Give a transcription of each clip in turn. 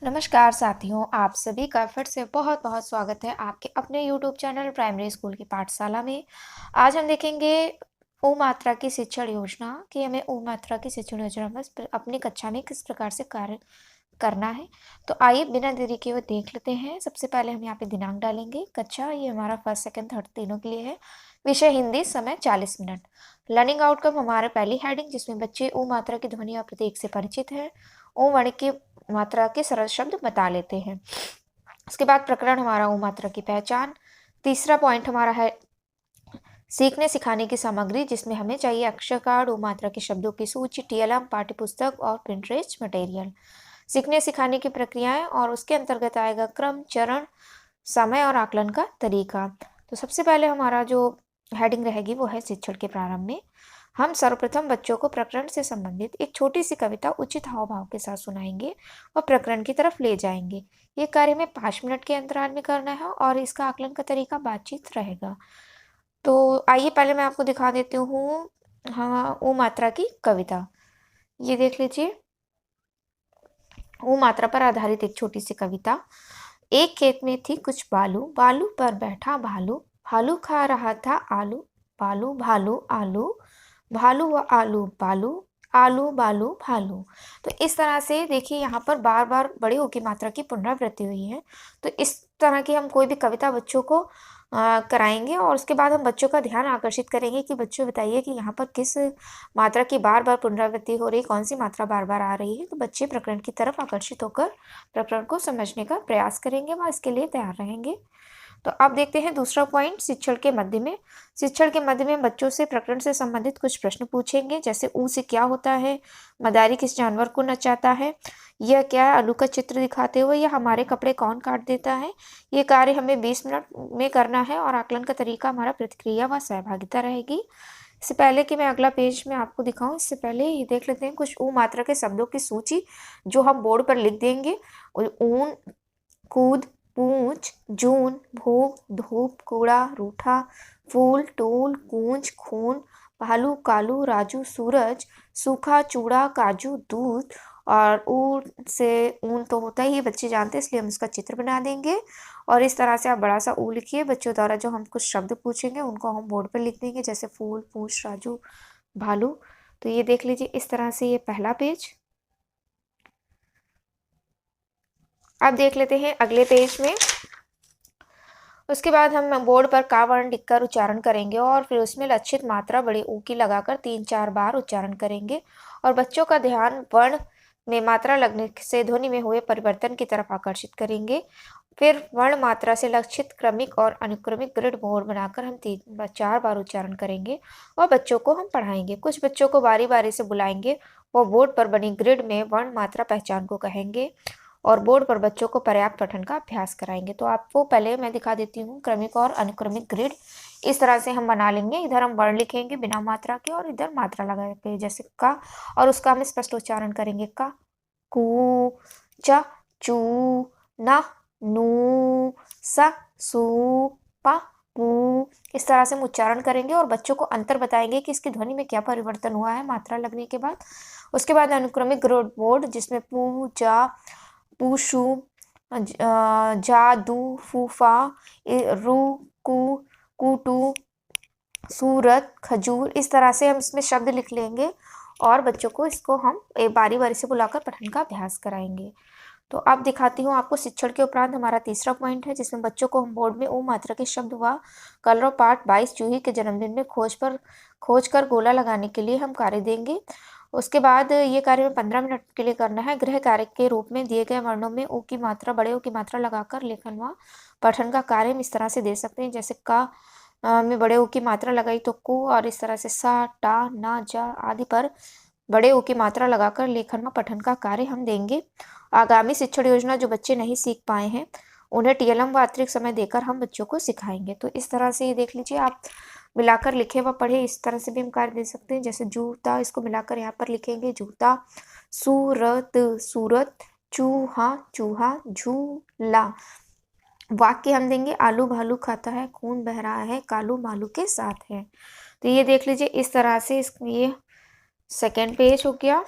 नमस्कार साथियों, आप सभी का फिर से बहुत-बहुत स्वागत है आपके अपने यूट्यूब चैनल प्राइमरी स्कूल की पाठशाला में। आज हम देखेंगे उ मात्रा की शिक्षण योजना कि हमें उ मात्रा की शिक्षण योजना में अपनी कक्षा में किस प्रकार से कार्य करना है। तो आइए बिना देरी किए हुए देख लेते हैं। सबसे पहले हम यहाँ पे दिनांक डालेंगे। कक्षा ये हमारा फर्स्ट, सेकंड, थर्ड तीनों के लिए है। विषय हिंदी, समय 40 मिनट। लर्निंग आउटकम हमारा पहली हेडिंग जिसमें बच्चे उ मात्रा की ध्वनि और प्रतीक से परिचित हैं। उ वर्ण की मात्रा के सरल शब्द बता लेते हैं। उसके बाद प्रकरण हमारा उ मात्रा की पहचान। तीसरा पॉइंट हमारा है सीखने सिखाने की सामग्री जिसमें हमें चाहिए अक्षर कार्ड, उ मात्रा के शब्दों की सूची, टीएलएम, पाठ्यपुस्तक और पिंटरेस्ट मटेरियल। सीखने सिखाने की प्रक्रियाएं और उसके अंतर्गत आएगा क्रम, चरण, समय और आकलन का तरीका। तो सबसे पहले हमारा जो हेडिंग रहेगी वो है शिक्षण के प्रारंभ में। हम सर्वप्रथम बच्चों को प्रकरण से संबंधित एक छोटी सी कविता उचित हाव भाव के साथ सुनाएंगे और प्रकरण की तरफ ले जाएंगे। ये कार्य में 5 मिनट के अंतराल में करना है और इसका आकलन का तरीका बातचीत रहेगा। तो आइए पहले मैं आपको दिखा देती हूँ हाँ उ मात्रा की कविता। ये देख लीजिए, उ मात्रा पर आधारित एक छोटी सी कविता। एक खेत में थी कुछ बालू, बालू पर बैठा भालू, भालू खा रहा था आलू, बालू भालू आलू, भालू व आलू बालू, आलू बालू भालू। तो इस तरह से देखिए यहाँ पर बार बार बड़े ऊ की मात्रा की पुनरावृत्ति हुई है। तो इस तरह की हम कोई भी कविता बच्चों को कराएंगे और उसके बाद हम बच्चों का ध्यान आकर्षित करेंगे कि बच्चों बताइए कि यहाँ पर किस मात्रा की बार बार पुनरावृत्ति हो रही, कौन सी मात्रा बार बार आ रही है। तो बच्चे प्रकरण की तरफ आकर्षित होकर प्रकरण को समझने का प्रयास करेंगे व इसके लिए तैयार रहेंगे। तो अब देखते हैं दूसरा पॉइंट शिक्षण के मध्य में। शिक्षण के मध्य में बच्चों से प्रकरण से संबंधित कुछ प्रश्न पूछेंगे, जैसे ऊ से क्या होता है, मदारी किस जानवर को नचाता है, यह क्या है, आलू का चित्र दिखाते हुए, या हमारे कपड़े कौन काट देता है। ये कार्य हमें 20 मिनट में करना है और आकलन का तरीका हमारा प्रतिक्रिया व सहभागिता रहेगी। इससे पहले कि मैं अगला पेज में आपको दिखाऊं, इससे पहले ये देख लेते हैं कुछ ऊ मात्रा के शब्दों की सूची जो हम बोर्ड पर लिख देंगे। ऊन, कूद, पूंछ, जून, भूख, धूप, कूड़ा, रूठा, फूल, टूल, कूंज, खून, भालू, कालू, राजू, सूरज, सूखा, चूड़ा, काजू, दूध। और ऊन से ऊन तो होता ही है, बच्चे जानते हैं, इसलिए हम इसका चित्र बना देंगे। और इस तरह से आप बड़ा सा ऊ लिखिए। बच्चों द्वारा जो हम कुछ शब्द पूछेंगे उनको हम बोर्ड पर लिख देंगे, जैसे फूल, पूंछ, राजू, भालू। तो ये देख लीजिए, इस तरह से ये पहला पेज। अब देख लेते हैं अगले पेज में। उसके बाद हम बोर्ड पर का वर्ण लिखकर उच्चारण करेंगे और फिर उसमें लक्षित मात्रा बड़े ऊ की लगाकर 3-4 बार उच्चारण करेंगे और बच्चों का ध्यान वर्ण में मात्रा लगने से ध्वनि में हुए परिवर्तन की तरफ आकर्षित करेंगे। फिर वर्ण मात्रा से लक्षित क्रमिक और अनुक्रमिक ग्रिड बोर्ड बनाकर हम 3-4 बार उच्चारण करेंगे और बच्चों को हम पढ़ाएंगे। कुछ बच्चों को बारी बारी से बुलाएंगे, वो बोर्ड पर बनी ग्रिड में वर्ण मात्रा पहचान को कहेंगे और बोर्ड पर बच्चों को पर्याप्त पठन का अभ्यास कराएंगे। तो आपको पहले मैं दिखा देती हूँ क्रमिक और अनुक्रमिक ग्रिड। इस तरह से हम बना लेंगे। इधर हम वर्ण लिखेंगे बिना मात्रा के और इधर मात्रा लगा के, जैसे का, और उसका हम स्पष्ट उच्चारण करेंगे। का, कू, च, चू, न, नू, स, सु, प, पू। इस तरह से हम उच्चारण करेंगे और बच्चों को अंतर बताएंगे कि इसकी ध्वनि में क्या परिवर्तन हुआ है मात्रा लगने के बाद। उसके बाद अनुक्रमिक ग्रिड बोर्ड जिसमें पू, जा, पूशु, जादू, फूफा, रू, कू, कूटू, सूरत, खजूर। इस तरह से हम इसमें शब्द लिख लेंगे और बच्चों को इसको हम बारी बारी से बुलाकर पठन का अभ्यास कराएंगे। तो अब दिखाती हूँ आपको शिक्षण के उपरांत हमारा तीसरा पॉइंट है जिसमें बच्चों को हम बोर्ड में ऊ मात्रा के शब्द व कलर पाठ 22 जूही के जन्मदिन में खोज कर गोला लगाने के लिए हम कार्य देंगे। उसके बाद ये कार्य में 15 मिनट के लिए करना है। गृह कार्य के रूप में दिए गए वर्णों में ऊ की मात्रा, बड़े ऊ की मात्रा लगाकर लेखन व पठन का कार्य हम इस तरह से दे सकते हैं, जैसे का में बड़े ऊ की मात्रा लगाई तो कु, और इस तरह से सा, टा, ना, जा आदि पर बड़े ऊ की मात्रा लगाकर लेखन व पठन का कार्य हम देंगे। आगामी शिक्षण योजना जो बच्चे नहीं सीख पाए हैं उन्हें टीएलएम व अतिरिक्त समय देकर हम बच्चों को सिखाएंगे। तो इस तरह से ये देख लीजिए, आप मिलाकर लिखे व पढ़े, इस तरह से भी हम कार्य दे सकते हैं। जैसे जूता, इसको मिलाकर यहाँ पर लिखेंगे जूता, सूरत, सूरत, चूहा, चूहा, झूला। वाक्य हम देंगे आलू भालू खाता है, खून बह रहा है, कालू मालू के साथ है। तो ये देख लीजिए, इस तरह से ये सेकेंड पेज हो गया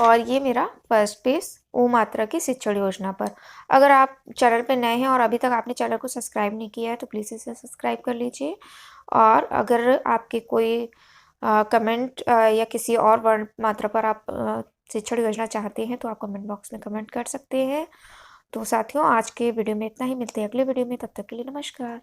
और ये मेरा फर्स्ट पेज उ मात्रा की शिक्षण योजना पर। अगर आप चैनल पे नए हैं और अभी तक आपने चैनल को सब्सक्राइब नहीं किया है तो प्लीज़ इसे सब्सक्राइब कर लीजिए। और अगर आपके कोई कमेंट या किसी और वर्ण मात्रा पर आप शिक्षण योजना चाहते हैं तो आप कमेंट बॉक्स में कमेंट कर सकते हैं। तो साथियों, आज के वीडियो में इतना ही, मिलते हैं अगले वीडियो में, तब तक के लिए नमस्कार।